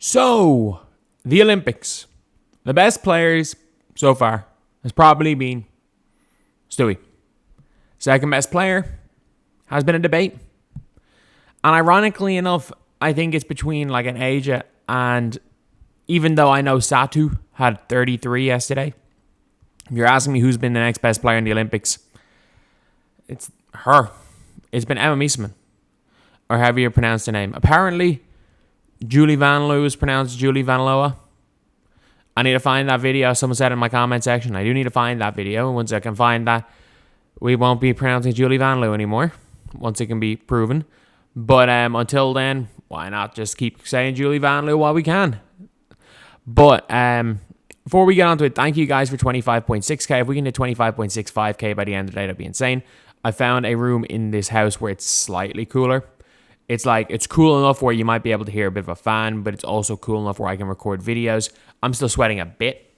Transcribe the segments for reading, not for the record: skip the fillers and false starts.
So, the Olympics. The best players so far has probably been Stewie. Second best player has been a debate. And ironically enough, I think it's between like an Asia and, even though I know Satu had 33 yesterday, if you're asking me who's been the next best player in the Olympics, it's her. It's been Emma Meesseman. Or however you pronounce her name. Apparently, Julie Van Loo is pronounced Julie Van Loa. I need to find that video. Someone said in my comment section. I do need to find that video. And once I can find that, we won't be pronouncing Julie Van Loo anymore. Once it can be proven. But until then, why not just keep saying Julie Van Loo while we can? But before we get on to it, thank you guys for 25.6k. If we can hit 25.65k by the end of the day, that'd be insane. I found a room in this house where it's slightly cooler. It's cool enough where you might be able to hear a bit of a fan, but it's also cool enough where I can record videos. I'm still sweating a bit,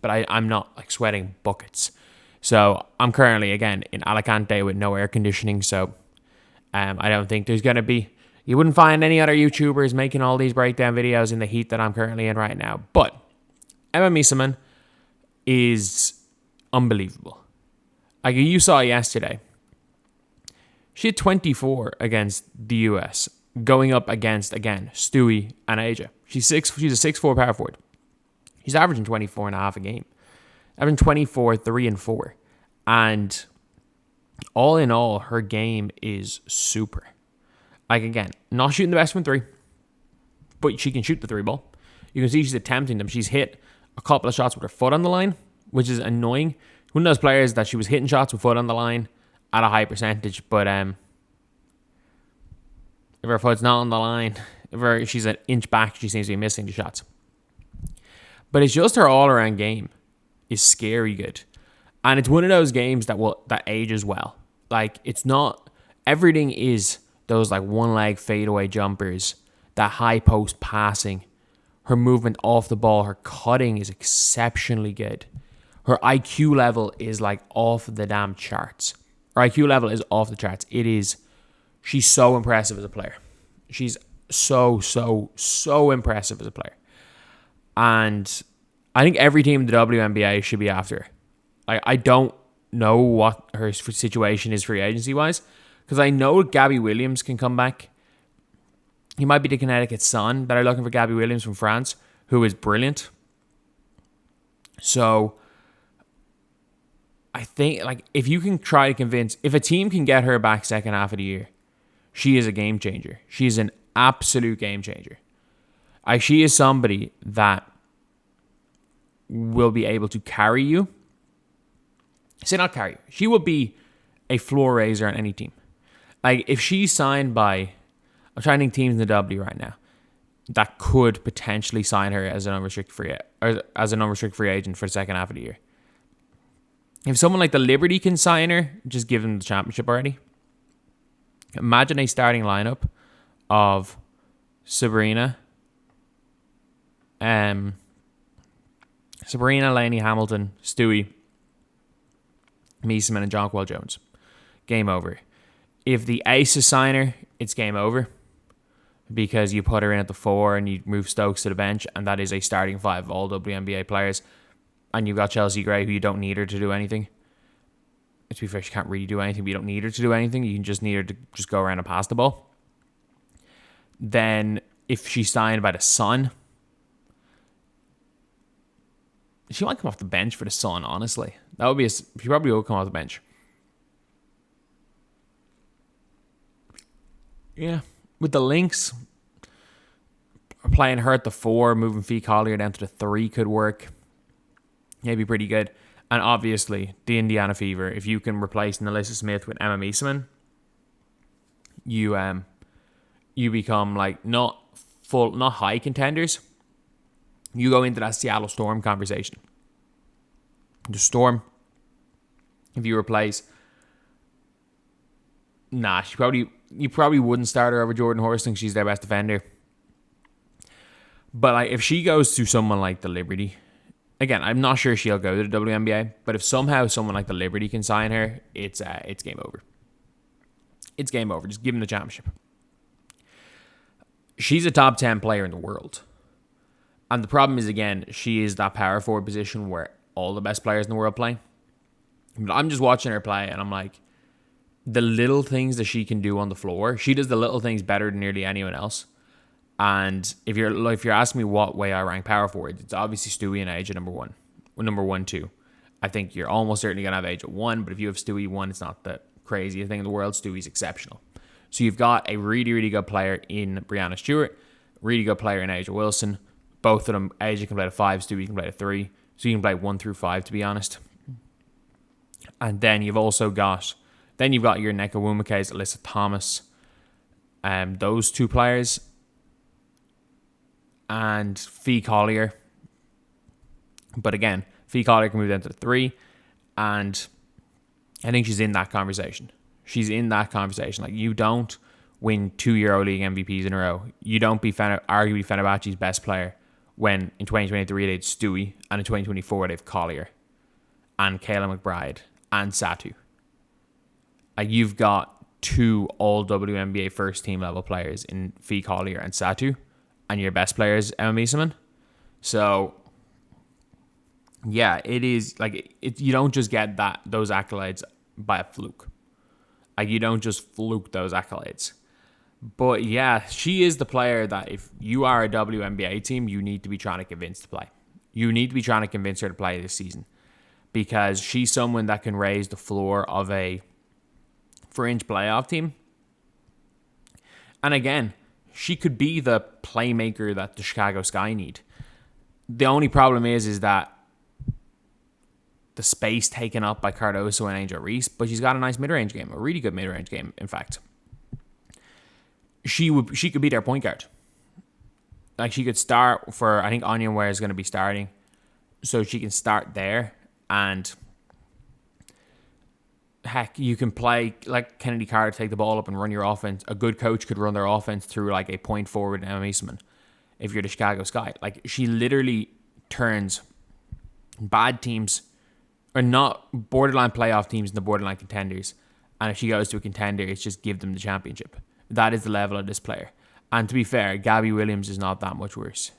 but I'm not like sweating buckets. So I'm currently, again, in Alicante with no air conditioning. So I don't think there's going to be, you wouldn't find any other YouTubers making all these breakdown videos in the heat that I'm currently in right now. But Emma Meesseman is unbelievable. Like you saw yesterday. She had 24 against the US, going up against, again, Stewie and Asia. She's a 6'4" power forward. She's averaging 24 and a half a game. Averaging 24, 3 and 4. And all in all, her game is super. Like, again, not shooting the best from three, but she can shoot the three ball. You can see she's attempting them. She's hit a couple of shots with her foot on the line, which is annoying. One of those players that she was hitting shots with foot on the line at a high percentage, but if her foot's not on the line, if she's an inch back, she seems to be missing the shots. But it's just her all-around game is scary good. And it's one of those games that ages well. Like, it's not, everything is those like one-leg fadeaway jumpers, that high post passing, her movement off the ball, her cutting is exceptionally good. Her IQ level is like off the damn charts. Her IQ level is off the charts. She's so impressive as a player. She's so impressive as a player. And I think every team in the WNBA should be after her. I don't know what her situation is free agency-wise, because I know Gabby Williams can come back. He might be the Connecticut Sun that are looking for Gabby Williams from France, who is brilliant. So I think, like, if you can try to convince, if a team can get her back second half of the year, she is a game changer. She's an absolute game changer. She is somebody that will be able to carry you. Say not carry you. She will be a floor raiser on any team. Like, if she's signed by, I'm trying to think teams in the W right now that could potentially sign her as an unrestricted free agent for the second half of the year. If someone like the Liberty can sign her, just give them the championship already. Imagine a starting lineup of Sabrina, Lainey Hamilton, Stewie, Meesseman, and Jonquil Jones. Game over. If the Aces sign her, it's game over, because you put her in at the 4 and you move Stokes to the bench, and that is a starting 5 of all WNBA players. And you've got Chelsea Gray, who you don't need her to do anything. To be fair, she can't really do anything, but you don't need her to do anything. You can just need her to just go around and pass the ball. Then, if she's signed by the Sun, she might come off the bench for the Sun, honestly. She probably will come off the bench. Yeah. With the Lynx, playing her at the 4, moving Fee Collier down to the 3 could work. Yeah, it'd be pretty good. And obviously, the Indiana Fever, if you can replace Nalissa Smith with Emma Meesseman, you become like not high contenders. You go into that Seattle Storm conversation. The Storm, if you replace, you probably wouldn't start her over Jordan Horsting. She's their best defender. But like, if she goes to someone like the Liberty, again, I'm not sure she'll go to the WNBA, but if somehow someone like the Liberty can sign her, it's game over. It's game over. Just give them the championship. She's a top 10 player in the world. And the problem is, again, she is that power forward position where all the best players in the world play. But I'm just watching her play, and I'm like, the little things that she can do on the floor, she does the little things better than nearly anyone else. And if you're asking me what way I rank power forward, it's obviously Stewie and Age at number 1. Number 1, 2. I think you're almost certainly going to have Age at 1, but if you have Stewie 1, it's not the craziest thing in the world. Stewie's exceptional. So you've got a really, really good player in Breanna Steward, really good player in Age Wilson. Both of them, Age can play the 5, Stewie can play the 3. So you can play 1 through 5, to be honest. And then you've also got, your Nekawumukes, Alyssa Thomas, those 2 players, and Fee Collier. But again, Fee Collier can move down to the 3, and I think she's in that conversation. She's in that conversation. Like, you don't win 2 EuroLeague MVPs in a row. You don't be arguably Fenerbahce's best player when in 2023 they had Stewie, and in 2024 they have Collier and Kayla McBride and Satu. You've got 2 all WNBA first team level players in Fee Collier and Satu, and your best player is Emma Meesseman. So yeah, it is like you don't just get those accolades by a fluke. Like, you don't just fluke those accolades. But yeah, she is the player that if you are a WNBA team, you need to be trying to convince to play. You need to be trying to convince her to play this season, because she's someone that can raise the floor of a fringe playoff team. And again, she could be the playmaker that the Chicago Sky need. The only problem is that the space taken up by Cardoso and Angel Reese, but she's got a nice mid-range game, a really good mid-range game, in fact. She could be their point guard. Like, she could start for, I think Onion Ware is going to be starting, so she can start there, and heck, you can play like Kennedy Carter, take the ball up and run your offense. A good coach could run their offense through like a point forward Emma Meesseman if you're the Chicago Sky. Like, she literally turns bad teams, or not borderline playoff teams, into borderline contenders. And if she goes to a contender, it's just give them the championship. That is the level of this player. And to be fair, Gabby Williams is not that much worse.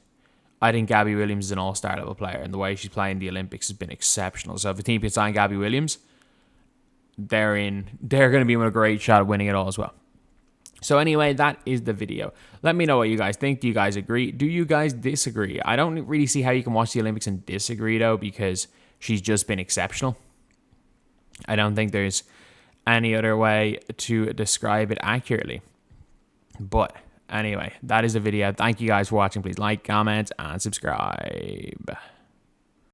I think Gabby Williams is an all-star level player, and the way she's playing the Olympics has been exceptional. So if a team can sign Gabby Williams, they're going to be in a great shot at winning it all as well. So anyway, that is the video. Let me know what you guys think. Do you guys agree? Do you guys disagree? I don't really see how you can watch the Olympics and disagree, though, because she's just been exceptional. I don't think there's any other way to describe it accurately. But anyway, that is the video. Thank you guys for watching. Please like, comment, and subscribe.